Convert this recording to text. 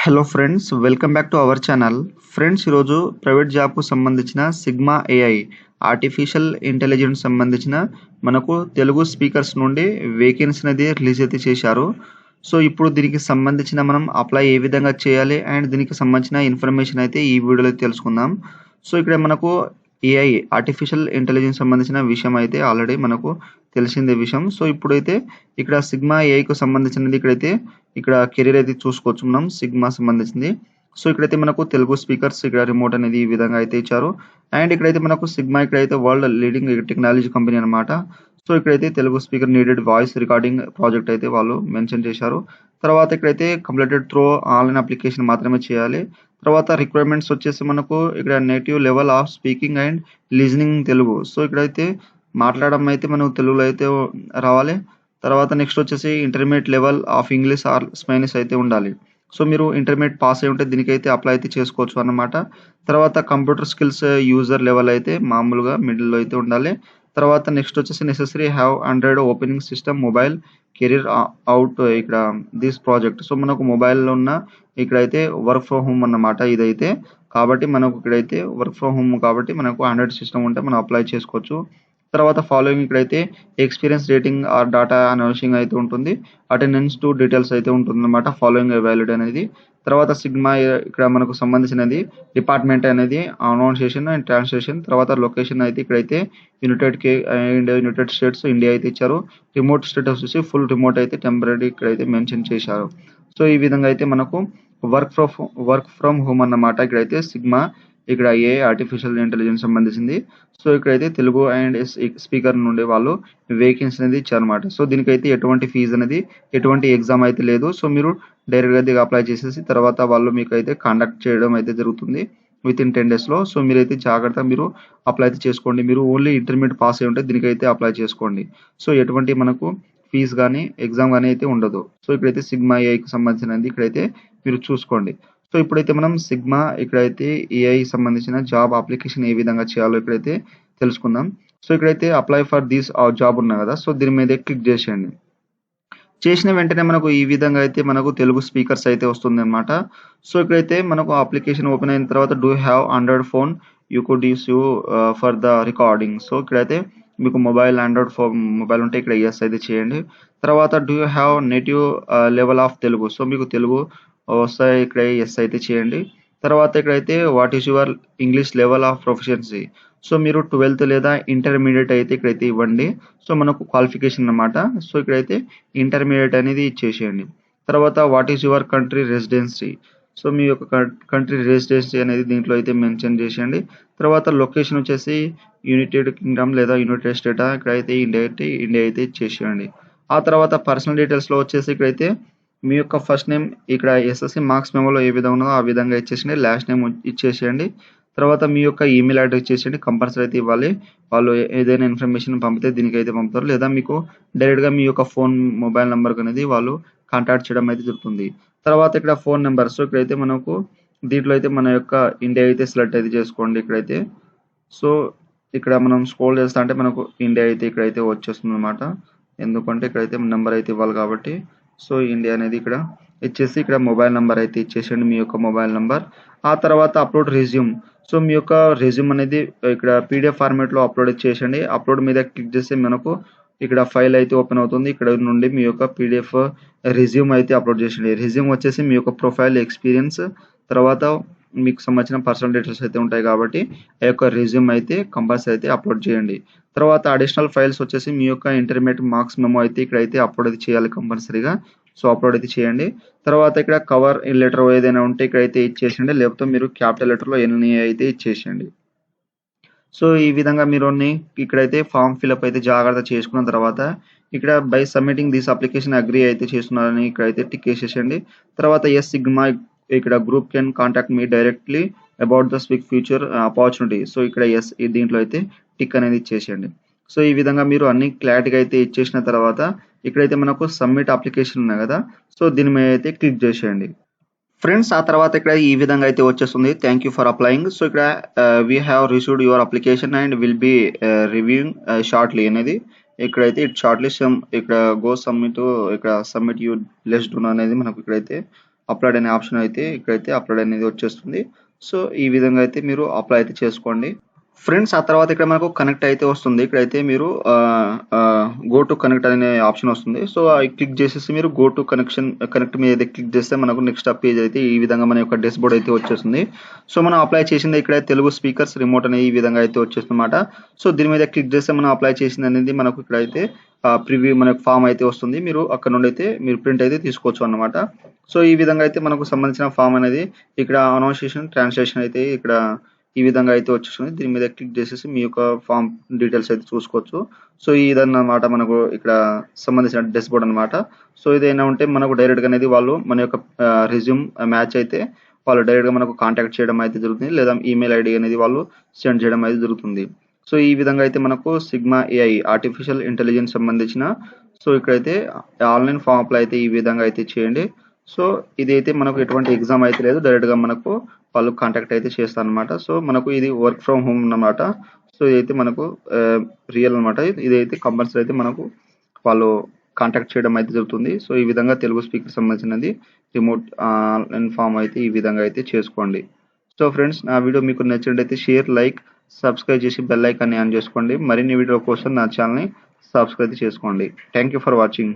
Hello friends, welcome back to our channel. Friends, ఈరోజు private జాబ్కు సంబంధించిన sigma AI artificial intelligence సంబంధించిన మనకు Telugu speakers నుండి వేకెన్సీ అనేది రిలీజ్ అయితే చేశారు. సో ఇప్పుడు దీనికి సంబంధించిన మనం అప్లై ఏ విధంగా చేయాలి అండ్ దీనికి సంబంధించిన ఇన్ఫర్మేషన్ అయితే ఈ వీడియోలో తెలుసుకుందాం. సో ఇక్కడ మనకు ఏఐ ఆర్టిఫిషియల్ ఇంటెలిజెన్స్ సంబంధించిన విషయం అయితే ఆల్రెడీ మనకు తెలిసిందే విషయం. సో ఇప్పుడైతే ఇక్కడ సిగ్మా ఏఐకు సంబంధించినది ఇక్కడ కెరీర్ అయితే చూసుకోవచ్చు మనం సిగ్మా సంబంధించింది. సో ఇక్కడైతే మనకు తెలుగు స్పీకర్స్ ఇక్కడ రిమోట్ అనేది ఈ విధంగా అయితే ఇచ్చారు. అండ్ ఇక్కడైతే మనకు సిగ్మా ఇక్కడైతే వరల్డ్ లీడింగ్ టెక్నాలజీ కంపెనీ అనమాట. సో ఇక్కడైతే Telugu speaker needed voice recording project అయితే వాళ్ళు మెన్షన్ చేశారు. తర్వాత ఇక్కడైతే కంప్లీటెడ్ త్రూ ఆన్లైన్ అప్లికేషన్ మాత్రమే చేయాలి. తర్వాత రిక్వైర్మెంట్స్ వచ్చేసి మనకు ఇక్కడ native level of speaking and listening Telugu. So ఇక్కడైతే మాట్లాడడం అయితే మనకు తెలుగులో అయితే రావాలి. తర్వాత నెక్స్ట్ వచ్చేసి intermediate level of English are Spanish అయితే ఉండాలి. సో మీరు ఇంటర్మీడియట్ పాస్ అయి ఉంటే దీనికైతే అప్లై అయితే చేసుకోవచ్చు అన్నమాట. తర్వాత కంప్యూటర్ స్కిల్స్ యూజర్ లెవెల్ అయితే మామూలుగా మిడిల్లో అయితే ఉండాలి. తర్వాత నెక్స్ట్ వచ్చేసి necessary have 100 opening system mobile career out ఇక్కడ దిస్ ప్రాజెక్ట్. సో మనకు మొబైల్లో ఉన్న ఇక్కడైతే వర్క్ ఫ్రమ్ హోమ్ అన్నమాట ఇదైతే. కాబట్టి మనకు ఇక్కడైతే వర్క్ ఫ్రమ్ హోమ్ కాబట్టి మనకు 100 సిస్టమ్ ఉంటే మనం అప్లై చేసుకోవచ్చు. తర్వాత ఫాలోయింగ్ ఇక్కడైతే experience rating or data announcing అయితే ఉంటుంది. అటెండెన్స్ టు డీటెయిల్స్ అయితే ఉంటుందన్నమాట ఫాలోయింగ్ వాల్యూడ్ అనేది. తర్వాత సిగ్మా ఇక్కడ మనకు సంబంధించినది డిపార్ట్మెంట్ అనేది అనౌన్సియేషన్ అండ్ ట్రాన్స్లేషన్. తర్వాత లొకేషన్ అయితే ఇక్కడైతే యునైటెడ్ స్టేట్స్ ఇండియా అయితే ఇచ్చారు. రిమోట్ స్టేటస్ వచ్చేసి ఫుల్ రిమోట్ అయితే టెంపరీ ఇక్కడైతే మెన్షన్ చేశారు. సో ఈ విధంగా అయితే మనకు వర్క్ ఫ్రమ్ హోమ్ అన్నమాట ఇక్కడైతే సిగ్మా ఇక్కడ ఏఐ ఆర్టిఫిషియల్ ఇంటెలిజెన్స్ సంబంధించింది. సో ఇక్కడైతే తెలుగు అండ్ స్పీకర్ నుండి వాళ్ళు వేకెన్సీ అనేది ఇచ్చారన్నమాట. సో దీనికైతే ఎటువంటి ఫీజు అనేది ఎటువంటి ఎగ్జామ్ అయితే లేదు. సో మీరు డైరెక్ట్గా దీనికి అప్లై చేసేసి తర్వాత వాళ్ళు మీకు అయితే కండక్ట్ చేయడం అయితే జరుగుతుంది విత్ ఇన్ 10 daysలో. సో మీరైతే జాగ్రత్తగా మీరు అప్లై అయితే చేసుకోండి. మీరు ఓన్లీ ఇంటర్మీడియట్ పాస్ అయి ఉంటే దీనికైతే అప్లై చేసుకోండి. సో ఎటువంటి మనకు ఫీజు కానీ ఎగ్జామ్ కానీ అయితే ఉండదు. సో ఇక్కడైతే సిగ్మా ఏఐకి సంబంధించినది ఇక్కడైతే మీరు చూసుకోండి. సో ఇప్పుడైతే మనం సిగ్మా ఇక్కడైతే ఏఐ సంబంధించిన జాబ్ అప్లికేషన్ ఏ విధంగా చేయాలో ఇక్కడైతే తెలుసుకుందాం. సో ఇక్కడైతే అప్లై ఫర్ దిస్ జాబ్ ఉన్నా కదా, సో దీని మీద క్లిక్ చేసేయండి. చేసిన వెంటనే మనకు ఈ విధంగా అయితే మనకు తెలుగు స్పీకర్స్ అయితే వస్తుంది అనమాట. సో ఇక్కడైతే మనకు అప్లికేషన్ ఓపెన్ అయిన తర్వాత do have Android phone you could use for the recording. So ఇక్కడైతే మీకు ఆండ్రాయిడ్ ఫోన్ మొబైల్ ఉంటే ఇక్కడ ఎస్ అయితే చేయండి. తర్వాత do you have native level of Telugu. So మీకు తెలుగు వస్తాయి ఇక్కడ ఎస్ అయితే చేయండి. తర్వాత ఇక్కడైతే what is your English level of proficiency. So మీరు 12th లేదా ఇంటర్మీడియట్ అయితే ఇక్కడైతే ఇవ్వండి. సో మనకు క్వాలిఫికేషన్ అన్నమాట. సో ఇక్కడైతే ఇంటర్మీడియట్ అనేది ఇచ్చేసేయండి. తర్వాత what is your country residency. So మీ యొక్క కంట్రీ రెసిడెన్సీ అనేది దీంట్లో అయితే మెన్షన్ చేసేయండి. తర్వాత లొకేషన్ వచ్చేసి యునైటెడ్ కింగ్డమ్ లేదా యునైటెడ్ స్టేట్ ఇక్కడైతే ఇండియా అయితే ఇచ్చేసేయండి. ఆ తర్వాత పర్సనల్ డీటెయిల్స్లో వచ్చేసి ఇక్కడైతే మీ యొక్క ఫస్ట్ నేమ్ ఇక్కడ ఎస్ఎస్సి మార్క్స్ మెమోలో ఏ విధంగా ఉన్నదో ఆ విధంగా ఇచ్చేసేయండి. లాస్ట్ నేమ్ ఇచ్చేసేయండి. తర్వాత మీ యొక్క ఈమెయిల్ అడ్రస్ ఇచ్చేసేయండి. కంపల్సరీ అయితే ఇవ్వాలి. వాళ్ళు ఏదైనా ఇన్ఫర్మేషన్ పంపితే దీనికైతే పంపుతారు. లేదా మీకు డైరెక్ట్గా మీ యొక్క మొబైల్ నెంబర్ అనేది వాళ్ళు కాంటాక్ట్ చేయడం అయితే జరుగుతుంది. తర్వాత ఇక్కడ ఫోన్ నెంబర్. సో ఇక్కడైతే మనకు దీంట్లో అయితే మన యొక్క ఇండియా అయితే సెలెక్ట్ అయితే చేసుకోండి ఇక్కడైతే. సో ఇక్కడ మనం స్క్రోల్ చేస్తా అంటే మనకు ఇండియా అయితే ఇక్కడైతే వచ్చేస్తుంది అనమాట. ఎందుకంటే ఇక్కడైతే నెంబర్ అయితే ఇవ్వాలి కాబట్టి. సో ఇండియా అనేది ఇక్కడ ఇచ్చేసి ఇక్కడ మొబైల్ నెంబర్ అయితే ఇచ్చేసేయండి, మీ యొక్క మొబైల్ నెంబర్. ఆ తర్వాత అప్లోడ్ రెజ్యూమ్. సో మీ యొక్క రెజ్యూమ్ అనేది ఇక్కడ పీడిఎఫ్ ఫార్మేట్లో అప్లోడ్ చేసేయండి. అప్లోడ్ మీద క్లిక్ చేస్తే మనకు ఇక్కడ ఫైల్ అయితే ఓపెన్ అవుతుంది. ఇక్కడ నుండి మీ యొక్క పీడిఎఫ్ రెజ్యూమ్ అయితే అప్లోడ్ చేసేయండి. రెజ్యూమ్ వచ్చేసి మీ యొక్క ప్రొఫైల్, ఎక్స్పీరియన్స్, తర్వాత మీకు సంబంధించిన పర్సనల్ డీటెయిల్స్ అయితే ఉంటాయి కాబట్టి ఆ యొక్క రెజ్యూమ్ అయితే కంపల్సరీ అయితే అప్లోడ్ చేయండి. తర్వాత అడిషనల్ ఫైల్స్ వచ్చేసి మీ యొక్క ఇంటర్మీడియట్ మార్క్స్ మెమో అయితే ఇక్కడైతే అప్లోడ్ అయితే చేయాలి కంపల్సరీగా. సో అప్లోడ్ అయితే చేయండి. తర్వాత ఇక్కడ కవర్ లెటర్ ఏదైనా ఉంటే ఇక్కడైతే ఇచ్చేసేయండి. లేకపోతే మీరు క్యాపిటల్ లెటర్లో ఎన్ని అయితే ఇచ్చేసేయండి. సో ఈ విధంగా మీరు ఇక్కడైతే ఫామ్ ఫిల్అప్ అయితే జాగ్రత్త చేసుకున్న తర్వాత ఇక్కడ by submitting this application agree అయితే చేస్తున్నారని ఇక్కడైతే టిక్ చేసేసేయండి. తర్వాత ఎస్ సిగ్మా ఇక్కడ group can contact me directly about the speak future opportunity. So ఇక్కడ ఎస్ దీంట్లో అయితే టిక్ అనేది ఇచ్చేసేయండి. సో ఈ విధంగా మీరు అన్ని క్లారిటీగా అయితే ఇచ్చేసిన తర్వాత ఇక్కడైతే మనకు సబ్మిట్ అప్లికేషన్ ఉన్నాయి కదా, సో దీని మీద అయితే క్లిక్ చేసేయండి. ఫ్రెండ్స్, ఆ తర్వాత ఇక్కడ ఈ విధంగా అయితే వచ్చేస్తుంది. Thank you for applying. So ఇక్కడ we have received your application and will be reviewing shortly అనేది ఇక్కడైతే ఇట్ షార్ట్లీ ఇక్కడ గో సబ్మిట్ ఇక్కడ సబ్మిట్ యూ లెస్ డూన్ అనేది మనకు ఇక్కడైతే అప్లోడ్ అనే ఆప్షన్ అయితే ఇక్కడైతే అప్లోడ్ అనేది వచ్చేస్తుంది. సో ఈ విధంగా అయితే మీరు అప్లై అయితే చేసుకోండి ఫ్రెండ్స్. ఆ తర్వాత ఇక్కడ మనకు కనెక్ట్ అయితే వస్తుంది. ఇక్కడైతే మీరు గో టు కనెక్ట్ అనే ఆప్షన్ వస్తుంది. సో అది క్లిక్ చేసేసి మీరు గో టు కనెక్ట్ మీద అయితే క్లిక్ చేస్తే మనకు నెక్స్ట్ పేజ్ అయితే ఈ విధంగా మన యొక్క డాష్ బోర్డ్ అయితే వచ్చేస్తుంది. సో మనం అప్లై చేసింది ఇక్కడ తెలుగు స్పీకర్స్ రిమోట్ అనే ఈ విధంగా అయితే వచ్చేస్తుందన్నమాట. సో దీని మీద క్లిక్ చేస్తే మనం అప్లై చేసింది అనేది మనకు ఇక్కడైతే ప్రివ్యూ మనకు ఫామ్ అయితే వస్తుంది. మీరు అక్కడ నుండి అయితే మీరు ప్రింట్ అయితే తీసుకోవచ్చు అన్నమాట. సో ఈ విధంగా అయితే మనకు సంబంధించిన ఫామ్ అనేది ఇక్కడ అనౌన్సియేషన్ ట్రాన్స్లేషన్ అయితే ఇక్కడ ఈ విధంగా అయితే వచ్చేస్తుంది. దీని మీద క్లిక్ చేసేసి మీ యొక్క ఫామ్ డీటెయిల్స్ అయితే చూసుకోవచ్చు. సో ఇదన్నమాట మనకు ఇక్కడ సంబంధించిన డాష్ బోర్డ్ అనమాట. సో ఇదైనా ఉంటే మనకు డైరెక్ట్గా అనేది వాళ్ళు మన యొక్క రెజ్యూమ్ మ్యాచ్ అయితే వాళ్ళు డైరెక్ట్గా మనకు కాంటాక్ట్ చేయడం అయితే జరుగుతుంది, లేదా ఈమెయిల్ ఐడి అనేది వాళ్ళు సెండ్ చేయడం అయితే జరుగుతుంది. సో ఈ విధంగా అయితే మనకు సిగ్మా ఏఐ ఆర్టిఫిషియల్ ఇంటెలిజెన్స్ సంబంధించిన సో ఇక్కడైతే ఆన్లైన్ ఫామ్ అప్లై అయితే ఈ విధంగా అయితే చేయండి. సో ఇదైతే మనకు ఎటువంటి ఎగ్జామ్ అయితే లేదు, డైరెక్ట్గా మనకు వాళ్ళు కాంటాక్ట్ అయితే చేస్తారు అనమాట. సో మనకు ఇది వర్క్ ఫ్రమ్ హోమ్ అన్నమాట. సో ఇదైతే మనకు రియల్ అనమాట. ఇదైతే కంపల్సరీ అయితే మనకు వాళ్ళు కాంటాక్ట్ చేయడం అయితే జరుగుతుంది. సో ఈ విధంగా తెలుగు స్పీకర్ సంబంధించినది రిమోట్ ఆన్లైన్ ఫామ్ అయితే ఈ విధంగా అయితే చేసుకోండి. సో ఫ్రెండ్స్, నా వీడియో మీకు నచ్చినట్లయితే షేర్, లైక్, సబ్స్క్రైబ్ చేసి బెల్ ఐకాన్ని ఆన్ చేసుకోండి. మరిన్ని వీడియో కోసం నా ఛానల్ని సబ్స్క్రైబ్ చేసుకోండి. Thank you for watching.